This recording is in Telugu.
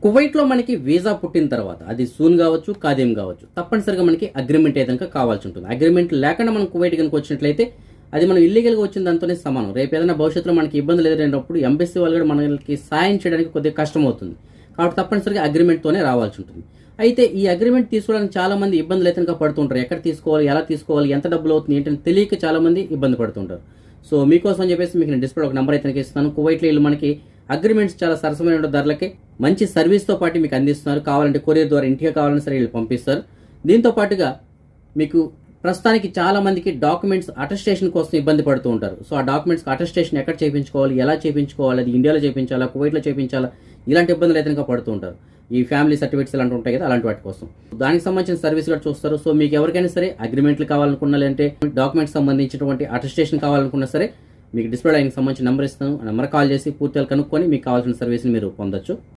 కువైట్లో మనకి వీసా పుట్టిన తర్వాత అది సూన్ కావచ్చు, ఖాదీం కావచ్చు, తప్పనిసరిగా మనకి అగ్రిమెంట్ ఏదైనా కావాల్సి ఉంటుంది. అగ్రిమెంట్ లేకుండా మనం కువైట్ కనుక వచ్చినట్లయితే అది మనం ఇల్లీగల్గా వచ్చిన దాంతోనే సమానం. రేపు ఏదైనా భవిష్యత్తులో మనకి ఇబ్బందులు ఎదురైనప్పుడు ఎంబెస్సీ వాళ్ళు కూడా మనకి సాయం చేయడానికి కొద్దిగా కష్టం అవుతుంది. కాబట్టి తప్పనిసరిగా అగ్రిమెంట్తోనే రావాల్సి ఉంటుంది. అయితే ఈ అగ్రిమెంట్ తీసుకోవడానికి చాలా మంది ఇబ్బందులు అయితే కనుక పడుతుంటారు. ఎక్కడ తీసుకోవాలి, ఎలా తీసుకోవాలి, ఎంత డబ్బులు అవుతుంది ఏంటని తెలియక చాలా మంది ఇబ్బంది పడుతుంటారు. సో మీకోసం అని చెప్పేసి మీకు నేను డిస్ప్లే ఒక నెంబర్ అయితే ఇస్తాను. కువైట్లో వీళ్ళు మనకి అగ్రిమెంట్స్ చాలా సరసమైన ధరలకి మంచి సర్వీస్తో పాటు మీకు అందిస్తున్నారు. కావాలంటే కొరియర్ ద్వారా ఇంటికి కావాలని సరే వీళ్ళు పంపిస్తారు. దీంతో పాటుగా మీకు ప్రస్తుతానికి చాలా మందికి డాక్యుమెంట్స్ అటెస్టేషన్ కోసం ఇబ్బంది పడుతూ ఉంటారు. సో ఆ డాక్యుమెంట్స్ అటెస్టేషన్ ఎక్కడ చేయించుకోవాలి, ఎలా చేయించుకోవాలి, అది ఇండియాలో చేయించాలా, కువైట్లో చేయించాలా, ఇలాంటి ఇబ్బందులు అయితే ఇంకా పడుతూ ఉంటారు. ఈ ఫ్యామిలీ సర్టిఫికేట్స్ ఇలాంటి ఉంటాయి కదా, అలాంటి వాటి కోసం దానికి సంబంధించిన సర్వీస్ కూడా చూస్తారు. సో మీకు ఎవరికైనా సరే అగ్రిమెంట్లు కావాలనుకున్నా, లేదంటే డాక్యుమెంట్స్ సంబంధించినటువంటి అటెస్టేషన్ కావాలనుకున్నా సరే మీకు డిస్ప్లే లైన్కి సంబంధించిన నెంబర్ ఇస్తాను. ఆ నెంబర్ కాల్ చేసి పూర్తిగా కనుక్కొని మీకు కావాల్సిన సర్వీస్ని మీరు పొందొచ్చు.